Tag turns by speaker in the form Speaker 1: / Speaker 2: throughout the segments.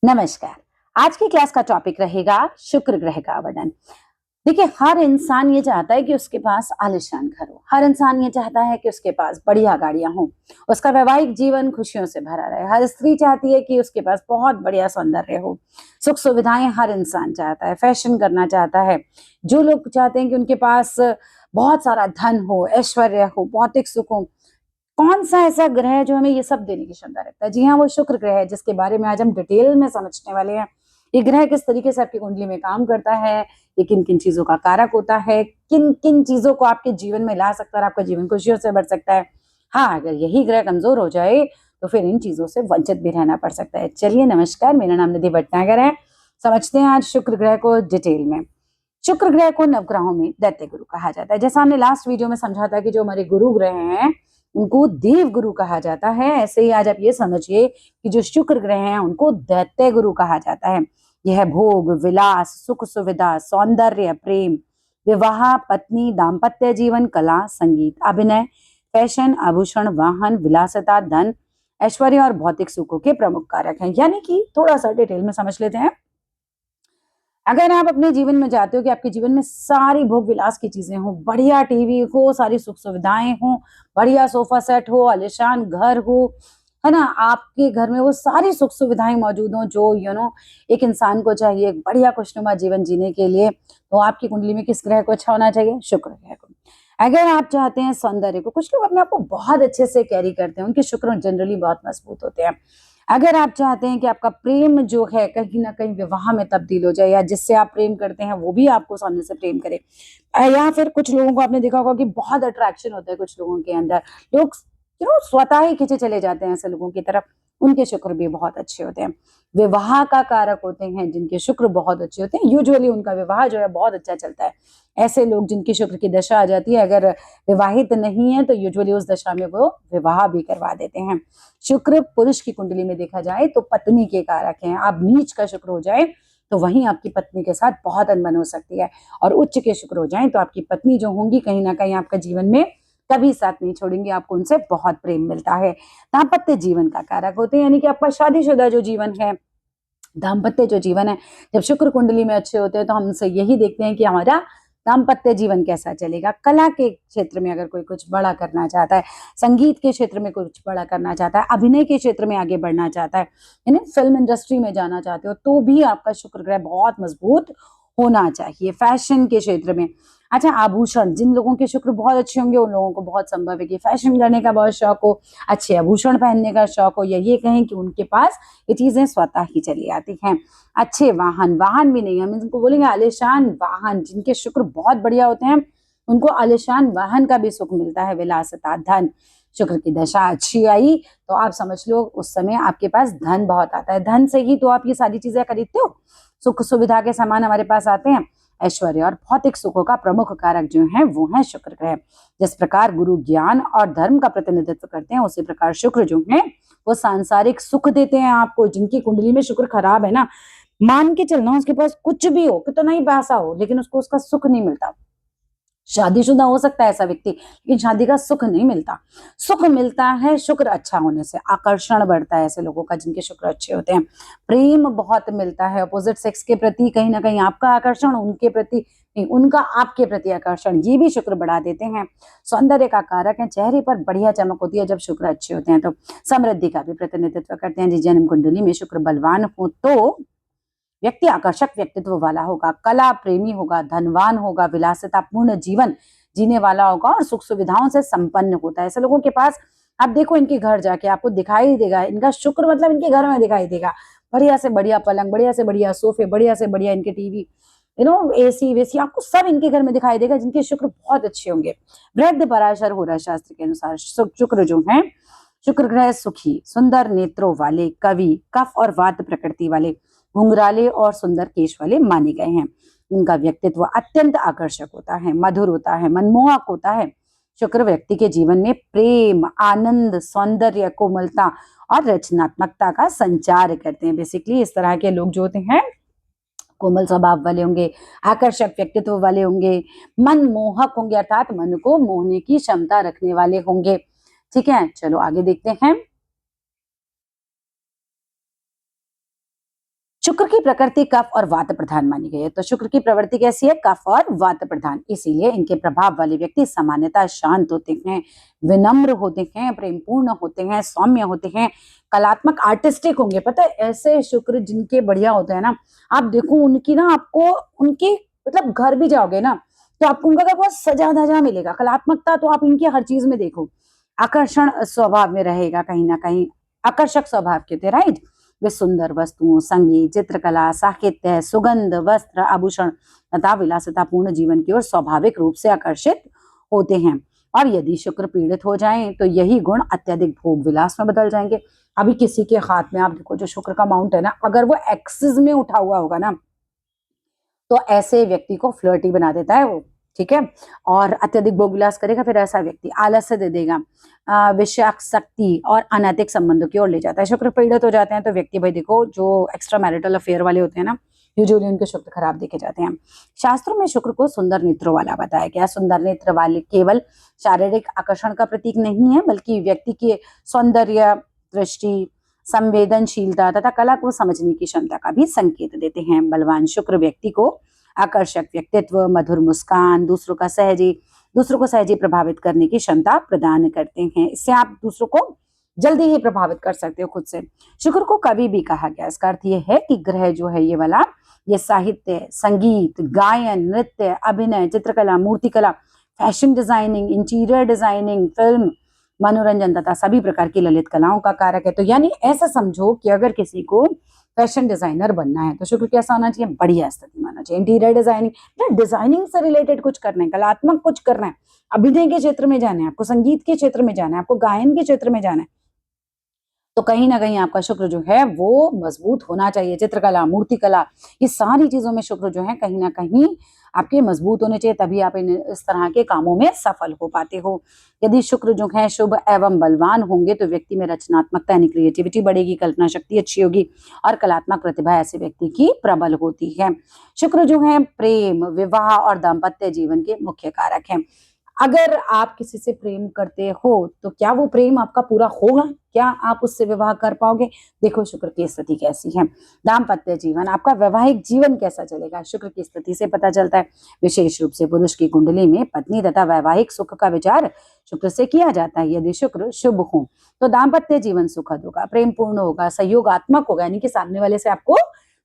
Speaker 1: नमस्कार। आज की क्लास का टॉपिक रहेगा शुक्र ग्रह का वर्णन। देखिए, हर इंसान ये चाहता है कि उसके पास आलीशान घर हो। हर इंसान ये चाहता है कि उसके पास बढ़िया गाड़ियां हो, उसका वैवाहिक जीवन खुशियों से भरा रहे। हर स्त्री चाहती है कि उसके पास बहुत बढ़िया सौंदर्य हो, सुख सुविधाएं हर इंसान चाहता है, फैशन करना चाहता है। जो लोग चाहते हैं कि उनके पास बहुत सारा धन हो, ऐश्वर्य हो, भौतिक सुख हो। कौन सा ऐसा ग्रह है जो हमें ये सब देने की क्षमता रखता है? जी हाँ, वो शुक्र ग्रह है, जिसके बारे में आज हम डिटेल में समझने वाले हैं। ये ग्रह किस तरीके से आपकी कुंडली में काम करता है, ये किन किन चीजों का कारक होता है, किन किन चीजों को आपके जीवन में ला सकता है और आपका जीवन खुशियों से भर सकता है। हाँ, अगर यही ग्रह कमजोर हो जाए तो फिर इन चीजों से वंचित भी रहना पड़ सकता है। चलिए, नमस्कार, मेरा नाम निधि भटनागर है। समझते हैं आज शुक्र ग्रह को डिटेल में। शुक्र ग्रह को नवग्रहों में दैत्य गुरु कहा जाता है। जैसा हमने लास्ट वीडियो में समझा था कि जो हमारे गुरु ग्रह हैं उनको देव गुरु कहा जाता है, ऐसे ही आज आप ये समझिए कि जो शुक्र ग्रह हैं उनको दैत्य गुरु कहा जाता है। यह भोग, विलास, सुख सुविधा, सौंदर्य, प्रेम, विवाह, पत्नी, दाम्पत्य जीवन, कला, संगीत, अभिनय, फैशन, आभूषण, वाहन, विलासिता, धन, ऐश्वर्य और भौतिक सुखों के प्रमुख कारक हैं। यानी कि थोड़ा सा डिटेल में समझ लेते हैं। अगर आप अपने जीवन में चाहते हो कि आपके जीवन में सारी भोग विलास की चीजें हो, बढ़िया टीवी हो, सारी सुख सुविधाएं हो, बढ़िया सोफा सेट हो, आलीशान घर हो, है ना, आपके घर में वो सारी सुख सुविधाएं मौजूद हो जो एक इंसान को चाहिए बढ़िया खुशनुमा जीवन जीने के लिए, तो आपकी कुंडली में किस ग्रह को अच्छा होना चाहिए? शुक्र ग्रह को। अगर आप चाहते हैं सौंदर्य को, कुछ लोग अपने आप को बहुत अच्छे से कैरी करते हैं, उनके शुक्र जनरली बहुत मजबूत होते हैं। अगर आप चाहते हैं कि आपका प्रेम जो है कहीं ना कहीं विवाह में तब्दील हो जाए, या जिससे आप प्रेम करते हैं वो भी आपको सामने से प्रेम करे, या फिर कुछ लोगों को आपने देखा होगा कि बहुत अट्रैक्शन होता है कुछ लोगों के अंदर, लोग स्वतः ही खींचे चले जाते हैं ऐसे लोगों की तरफ, उनके शुक्र भी बहुत अच्छे होते हैं। विवाह का कारक होते हैं जिनके शुक्र बहुत अच्छे होते हैं, यूजुअली उनका विवाह जो है बहुत अच्छा चलता है। ऐसे लोग जिनकी शुक्र की दशा आ जाती है, अगर विवाहित नहीं है तो यूजुअली उस दशा में वो विवाह भी करवा देते हैं। शुक्र पुरुष की कुंडली में देखा जाए तो पत्नी के कारक हैं। आप नीच का शुक्र हो जाए तो वहीं आपकी पत्नी के साथ बहुत अनबन हो सकती है, और उच्च के शुक्र हो जाए तो आपकी पत्नी जो होंगी कहीं ना कहीं आपका जीवन में कभी साथ नहीं छोड़ेंगे, आपको उनसे बहुत प्रेम मिलता है। दाम्पत्य जीवन का कारक होते हैं, यानी कि आपका शादीशुदा जो जीवन है, दाम्पत्य जो जीवन है, जब शुक्र कुंडली में अच्छे होते हैं तो हम उनसे यही देखते हैं कि हमारा दाम्पत्य जीवन कैसा चलेगा। कला के क्षेत्र में अगर कोई कुछ बड़ा करना चाहता है, संगीत के क्षेत्र में कुछ बड़ा करना चाहता है, अभिनय के क्षेत्र में आगे बढ़ना चाहता है, यानी फिल्म इंडस्ट्री में जाना चाहते हो, तो भी आपका शुक्र ग्रह बहुत मजबूत होना चाहिए। फैशन के क्षेत्र में, अच्छा, आभूषण, जिन लोगों के शुक्र बहुत अच्छे होंगे उन लोगों को बहुत संभव है कि फैशन करने का बहुत शौक हो, अच्छे आभूषण पहनने का शौक हो, या ये कहें कि उनके पास ये चीजें स्वतः ही चली आती हैं। अच्छे वाहन, वाहन भी नहीं, हम इनको बोलेंगे आलीशान वाहन, जिनके शुक्र बहुत बढ़िया होते हैं उनको आलीशान वाहन का भी सुख मिलता है, विलासिता, धन। शुक्र की दशा अच्छी आई तो आप समझ लो उस समय आपके पास धन बहुत आता है, धन से ही तो आप ये सारी चीजें खरीदते हो, सुख सुविधा के सामान हमारे पास आते हैं। ऐश्वर्य और भौतिक सुखों का प्रमुख कारक जो है वो है शुक्र ग्रह। जिस प्रकार गुरु ज्ञान और धर्म का प्रतिनिधित्व करते हैं, उसी प्रकार शुक्र जो है वो सांसारिक सुख देते हैं आपको। जिनकी कुंडली में शुक्र खराब है ना, मान के चलना उसके पास कुछ भी हो, कितना ही पैसा हो, लेकिन उसको उसका सुख नहीं मिलता। शादीशुदा हो सकता है ऐसा व्यक्ति, लेकिन शादी का सुख नहीं मिलता। सुख मिलता है शुक्र अच्छा होने से, आकर्षण बढ़ता है ऐसे लोगों का जिनके शुक्र अच्छे होते हैं। प्रेम बहुत मिलता है, अपोजिट सेक्स के प्रति कहीं ना कहीं आपका आकर्षण, उनके प्रति नहीं, उनका आपके प्रति आकर्षण, ये भी शुक्र बढ़ा देते हैं। सौंदर्य का कारक है, चेहरे पर बढ़िया चमक होती है जब शुक्र अच्छे होते हैं। तो समृद्धि का भी प्रतिनिधित्व करते हैं। जिस जन्म कुंडली में शुक्र बलवान हो तो व्यक्ति आकर्षक व्यक्तित्व वाला होगा, कला प्रेमी होगा, धनवान होगा, विलासितापूर्ण जीवन जीने वाला होगा और सुख सुविधाओं से संपन्न होता है। ऐसे लोगों के पास आप देखो, इनके घर जाके आपको दिखाई देगा इनका शुक्र, मतलब इनके घर में दिखाई देगा बढ़िया से बढ़िया पलंग, बढ़िया से बढ़िया सोफे, बढ़िया से बढ़िया इनके टीवी, एसी वेसी, आपको सब इनके घर में दिखाई देगा जिनके शुक्र बहुत अच्छे होंगे। वृद्ध पराशर होरा शास्त्र के अनुसार शुक्र जो है, शुक्र ग्रह सुखी, सुंदर नेत्रों वाले, कवि, कफ और वात प्रकृति वाले, घुंघराले और सुंदर केश वाले माने गए हैं। इनका व्यक्तित्व अत्यंत आकर्षक होता है, मधुर होता है, मनमोहक होता है। शुक्र व्यक्ति के जीवन में प्रेम, आनंद, सौंदर्य, कोमलता और रचनात्मकता का संचार करते हैं। बेसिकली इस तरह के लोग जो होते हैं कोमल स्वभाव वाले होंगे, आकर्षक व्यक्तित्व वाले होंगे, मनमोहक होंगे, अर्थात मन को मोहने की क्षमता रखने वाले होंगे। ठीक है, चलो आगे देखते हैं। शुक्र की प्रकृति कफ और वात प्रधान मानी गई है। तो शुक्र की प्रवृत्ति कैसी है? कफ और वात प्रधान। इसीलिए इनके प्रभाव वाले व्यक्ति सामान्यतः शांत होते हैं, विनम्र होते हैं, प्रेमपूर्ण होते हैं, सौम्य होते हैं, कलात्मक, आर्टिस्टिक होंगे। पता है, ऐसे शुक्र जिनके बढ़िया होते हैं ना, आप देखो उनकी ना, आपको उनके मतलब घर भी जाओगे ना, तो आपको उनका बहुत सजा धजा मिलेगा। कलात्मकता तो आप इनकी हर चीज में देखो। आकर्षण स्वभाव में रहेगा, कहीं ना कहीं आकर्षक स्वभाव के थे, राइट। वे सुंदर वस्तुओं, संगीत, चित्रकला, साहित्य, सुगंध, वस्त्र, आभूषण तथा विलासितापूर्ण जीवन की ओर स्वाभाविक रूप से आकर्षित होते हैं। और यदि शुक्र पीड़ित हो जाएं तो यही गुण अत्यधिक भोग विलास में बदल जाएंगे। अभी किसी के हाथ में आप देखो, जो शुक्र का माउंट है ना, अगर वो एक्सिस में उठा हुआ होगा ना, तो ऐसे व्यक्ति को फ्लर्टी बना देता है वो, ठीक है। और अत्यधिक भोग विलास करेगा, फिर ऐसा व्यक्ति आलस्य दे देगा, विषयासक्ति और अनैतिक संबंधों की ओर ले जाता है। शुक्र पीड़ित हो जाते हैं तो व्यक्ति, भाई देखो, जो एक्स्ट्रा मैरिटल अफेयर वाले होते हैं ना, यूजुअली उनके शुक्र खराब देखे जाते हैं। शास्त्रों में शुक्र को सुंदर नेत्रों वाला बताया गया। सुंदर नेत्र वाले केवल शारीरिक आकर्षण का प्रतीक नहीं है, बल्कि व्यक्ति के सौंदर्य, दृष्टि, संवेदनशीलता तथा कला को समझने की क्षमता का भी संकेत देते हैं। बलवान शुक्र व्यक्ति को आकर्षक व्यक्तित्व, मधुर मुस्कान, दूसरों को सहजी प्रभावित करने की क्षमता प्रदान करते हैं। इससे आप दूसरों को जल्दी ही प्रभावित कर सकते हो खुद से। शुक्र को कवि भी कहा गया। इसका अर्थ यह है कि ग्रह जो है ये वाला, ये साहित्य, संगीत, गायन, नृत्य, अभिनय, चित्रकला, मूर्तिकला, fashion designing, interior designing, film, मनोरंजन तथा सभी प्रकार की ललित कलाओं का कारक है। तो यानी ऐसा समझो कि अगर किसी को फैशन डिजाइनर बनना है तो शुक्र कैसा होना चाहिए? बढ़िया स्थिति में होना चाहिए। इंटीरियर डिजाइनिंग, डिजाइनिंग से रिलेटेड कुछ करना है, कलात्मक कुछ करना है, अभिनय के क्षेत्र में जाना है आपको, संगीत के क्षेत्र में जाना है आपको, गायन के क्षेत्र में जाना है, तो कहीं ना कहीं आपका शुक्र जो है वो मजबूत होना चाहिए। चित्रकला, मूर्तिकला, ये सारी चीजों में शुक्र जो है कहीं ना कहीं आपके मजबूत होने चाहिए, तभी आप इस तरह के कामों में सफल हो पाते हो। यदि शुक्र जो है शुभ एवं बलवान होंगे तो व्यक्ति में रचनात्मकता यानी क्रिएटिविटी बढ़ेगी, कल्पना शक्ति अच्छी होगी और कलात्मक प्रतिभा ऐसे व्यक्ति की प्रबल होती है। शुक्र जो है प्रेम, विवाह और दाम्पत्य जीवन के मुख्य कारक है। अगर आप किसी से प्रेम करते हो तो क्या वो प्रेम आपका पूरा होगा? क्या आप उससे विवाह कर पाओगे? देखो शुक्र की स्थिति कैसी है। दाम्पत्य जीवन, आपका वैवाहिक जीवन कैसा चलेगा, शुक्र की स्थिति से पता चलता है। विशेष रूप से पुरुष की कुंडली में पत्नी तथा वैवाहिक सुख का विचार शुक्र से किया जाता है। यदि शुक्र शुभ हो तो दाम्पत्य जीवन सुखद होगा, प्रेम पूर्ण होगा, सहयोगात्मक होगा, यानी कि सामने वाले से आपको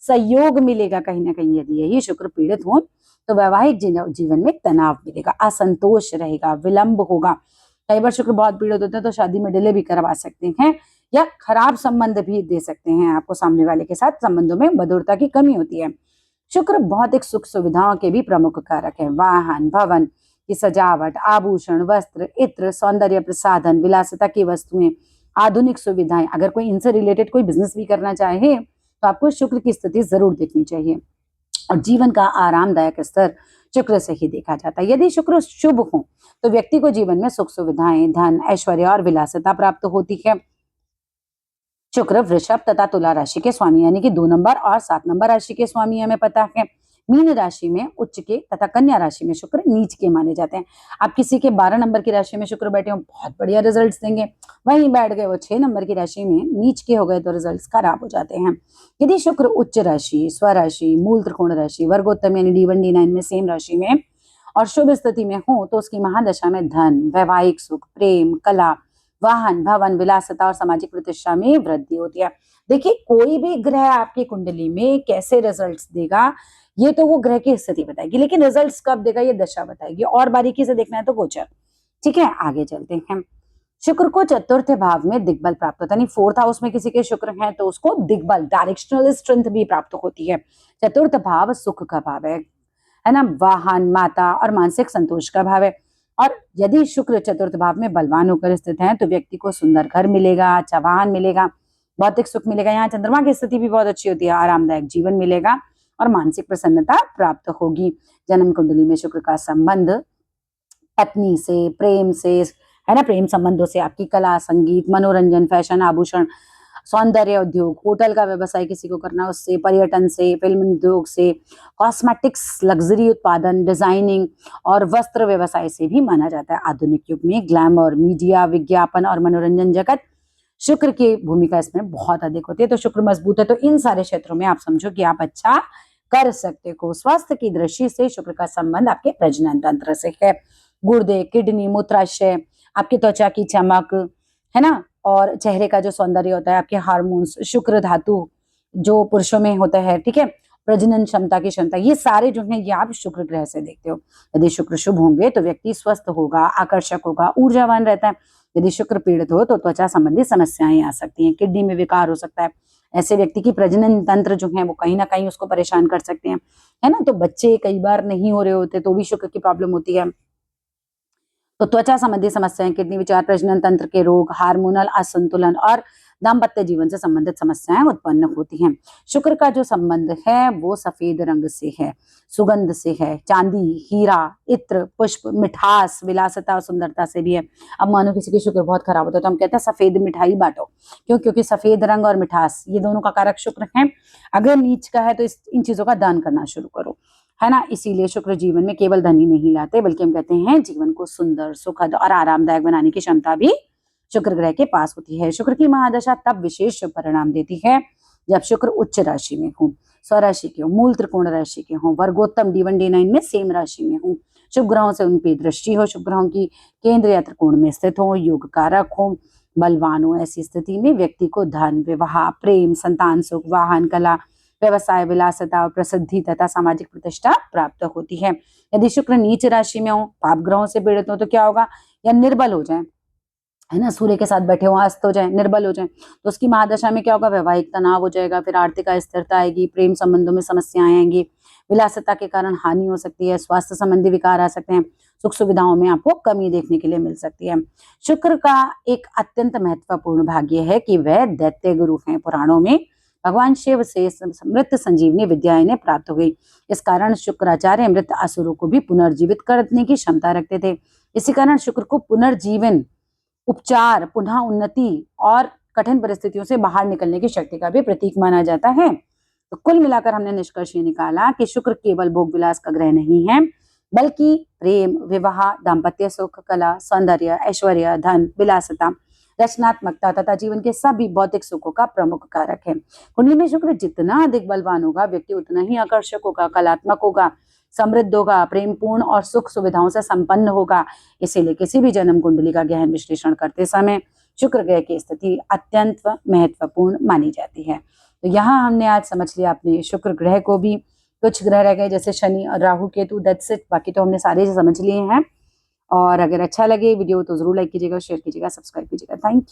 Speaker 1: सहयोग मिलेगा कहीं ना कहीं। यदि यही शुक्र पीड़ित हो तो वैवाहिक जीवन में तनाव मिलेगा, असंतोष रहेगा, विलंब होगा। कई बार शुक्र बहुत पीड़ित होते हैं तो शादी में डिले भी करवा सकते हैं या खराब संबंध भी दे सकते हैं आपको, सामने वाले के साथ संबंधों में मधुरता की कमी होती है। शुक्र भौतिक सुख सुविधाओं के भी प्रमुख कारक है। वाहन, भवन की सजावट, आभूषण, वस्त्र, इत्र, सौंदर्य प्रसाधन, विलासिता की वस्तुएं, आधुनिक सुविधाएं, अगर कोई इनसे रिलेटेड कोई बिजनेस भी करना चाहे तो आपको शुक्र की स्थिति जरूर देखनी चाहिए। और जीवन का आरामदायक स्तर शुक्र से ही देखा जाता है। यदि शुक्र शुभ हो तो व्यक्ति को जीवन में सुख सुविधाएं, धन, ऐश्वर्य और विलासिता प्राप्त होती है। शुक्र वृषभ तथा तुला राशि के स्वामी यानी कि 2 नंबर और 7 नंबर राशि के स्वामी हमें पता है। मीन राशि में उच्च के तथा कन्या राशि में शुक्र नीच के माने जाते हैं। आप किसी के 12 नंबर की राशि में शुक्र बैठे हो, बहुत बढ़िया रिजल्ट्स देंगे। वहीं बैठ गए वो 6 नंबर की राशि में, नीच के हो गए तो रिजल्ट्स खराब हो जाते हैं। यदि शुक्र उच्च राशि, स्वराशि, मूल त्रिकोण राशि, वर्गोत्तम यानी D1 D9 में सेम राशि में और शुभ स्थिति में हो तो उसकी महादशा में धन, वैवाहिक सुख, प्रेम, कला, वाहन, भवन, विलासिता और सामाजिक प्रतिष्ठा में वृद्धि होती है। देखिए कोई भी ग्रह आपकी कुंडली में कैसे रिजल्ट्स देगा ये तो वो ग्रह की स्थिति बताएगी, लेकिन रिजल्ट्स कब देगा ये दशा बताएगी। और बारीकी से देखना है तो गोचर। ठीक है, आगे चलते हैं। शुक्र को चतुर्थ भाव में दिग्बल प्राप्त होता है, 4th हाउस में किसी के शुक्र हैं तो उसको दिग्बल, डायरेक्शनल स्ट्रेंथ भी प्राप्त होती है। चतुर्थ भाव सुख का भाव है ना, वाहन, माता और मानसिक संतोष का भाव है। और यदि शुक्र चतुर्थ भाव में बलवान होकर स्थित है तो व्यक्ति को सुंदर घर मिलेगा, अच्छा वाहन मिलेगा, भौतिक सुख मिलेगा। यहाँ चंद्रमा की स्थिति भी बहुत अच्छी होती है, आरामदायक जीवन मिलेगा और मानसिक प्रसन्नता प्राप्त होगी। जन्म कुंडली में शुक्र का संबंध पत्नी से, प्रेम से, है ना, प्रेम संबंधों से, आपकी कला, संगीत, मनोरंजन, फैशन, आभूषण, सौंदर्य उद्योग, होटल का व्यवसाय किसी को करना उससे, पर्यटन से, फिल्म उद्योग से, कॉस्मेटिक्स, लग्जरी उत्पादन, डिजाइनिंग और वस्त्र व्यवसाय से भी माना जाता है। आधुनिक युग में ग्लैमर, मीडिया, विज्ञापन और मनोरंजन जगत शुक्र की भूमिका इसमें बहुत अधिक होती है। तो शुक्र मजबूत है तो इन सारे क्षेत्रों में आप समझो कि आप अच्छा कर सकते हो। स्वास्थ्य की दृष्टि से शुक्र का संबंध आपके प्रजनन तंत्र से है। गुर्दे, किडनी, मूत्राशय, आपकी त्वचा की चमक, है ना, और चेहरे का जो सौंदर्य होता है, आपके हार्मोन्स, शुक्र धातु जो पुरुषों में होता है, ठीक है, प्रजनन क्षमता की क्षमता, ये सारे जो है ये आप शुक्र ग्रह से देखते हो। यदि शुक्र शुभ होंगे तो व्यक्ति स्वस्थ होगा, आकर्षक होगा, ऊर्जावान रहता है। यदि शुक्र पीड़ित हो तो त्वचा संबंधी समस्याएं आ सकती हैं, किडनी में विकार हो सकता है। ऐसे व्यक्ति की प्रजनन तंत्र जो है वो कहीं ना कहीं उसको परेशान कर सकते हैं, है ना। तो बच्चे कई बार नहीं हो रहे होते तो भी शुक्र की प्रॉब्लम होती है। तो त्वचा संबंधी समस्याएं, किडनी विकार, प्रजनन तंत्र के रोग, हार्मोनल असंतुलन और दाम्पत्य जीवन से संबंधित समस्याएं उत्पन्न होती हैं। शुक्र का जो संबंध है वो सफेद रंग से है, सुगंध से है, चांदी, हीरा, इत्र, पुष्प, मिठास, विलासिता और सुंदरता से भी है। अब मानो किसी की शुक्र बहुत खराब होता है तो हम कहते हैं सफेद मिठाई बांटो, क्यों? क्योंकि सफेद रंग और मिठास ये दोनों का कारक शुक्र है। अगर नीच का है तो इन चीजों का दान करना शुरू करो, है ना। इसीलिए शुक्र जीवन में केवल धन ही नहीं लाते बल्कि हम कहते हैं जीवन को सुंदर, सुखद और आरामदायक बनाने की क्षमता भी शुक्र ग्रह के पास होती है। शुक्र की महादशा तब विशेष परिणाम देती है जब शुक्र उच्च राशि में हो, स्वराशि के हो, मूल त्रिकोण राशि के हो, वर्गोत्तम D1 D9 में सेम राशि में हो, शुभ ग्रहों से उनकी दृष्टि हो, शुभ ग्रहों की केंद्र या त्रिकोण में स्थित हो, योग कारक हो, बलवान हो। ऐसी स्थिति में व्यक्ति को धन, विवाह, प्रेम, संतान सुख, वाहन, कला, व्यवसाय, विलासिता और प्रसिद्धि तथा सामाजिक प्रतिष्ठा प्राप्त होती है। यदि शुक्र नीच राशि में हो, पाप ग्रहों से पीड़ित हो तो क्या होगा? या निर्बल हो जाए, है ना, सूर्य के साथ बैठे हो, अस्त हो जाए, निर्बल हो जाए, तो उसकी महादशा में क्या होगा? वैवाहिक तनाव हो जाएगा, फिर आर्थिक अस्थिरता आएगी, प्रेम संबंधों में समस्याएं आएंगी, विलासिता के कारण हानि हो सकती है, स्वास्थ्य संबंधी विकार आ सकते हैं, सुख सुविधाओं में आपको कमी देखने के लिए मिल सकती है। शुक्र का एक अत्यंत महत्वपूर्ण भाग्य है कि वह दैत्य गुरु हैं। पुराणों में भगवान शिव से मृत संजीवनी विद्या इन्हें प्राप्त हुई। इस कारण शुक्राचार्य मृत असुरों को भी पुनर्जीवित करने की क्षमता रखते थे। इसी कारण शुक्र को पुनर्जीवन, उपचार, पुनः उन्नति और कठिन परिस्थितियों से बाहर निकलने की शक्ति का भी प्रतीक माना जाता है। तो कुल मिलाकर हमने निष्कर्ष ये निकाला कि शुक्र केवल भोग विलास का ग्रह नहीं है बल्कि प्रेम, विवाह, दाम्पत्य सुख, कला, सौंदर्य, ऐश्वर्य, धन, विलासिता, रचनात्मकता तथा जीवन के सभी भौतिक सुखों का प्रमुख कारक है। कुंडली में शुक्र जितना अधिक बलवान होगा व्यक्ति उतना ही आकर्षक होगा, कलात्मक होगा, समृद्ध होगा, प्रेमपूर्ण और सुख सुविधाओं से संपन्न होगा। इसीलिए किसी भी जन्म कुंडली का गहन विश्लेषण करते समय शुक्र ग्रह की स्थिति अत्यंत महत्वपूर्ण मानी जाती है। तो यहाँ हमने आज समझ लिया अपने शुक्र ग्रह को भी। कुछ ग्रह रह गए जैसे शनि और राहु केतु, दैट्स इट, बाकी तो हमने सारे समझ लिए हैं। और अगर अच्छा लगे वीडियो तो जरूर लाइक कीजिएगा, शेयर कीजिएगा, सब्सक्राइब कीजिएगा। Thank you.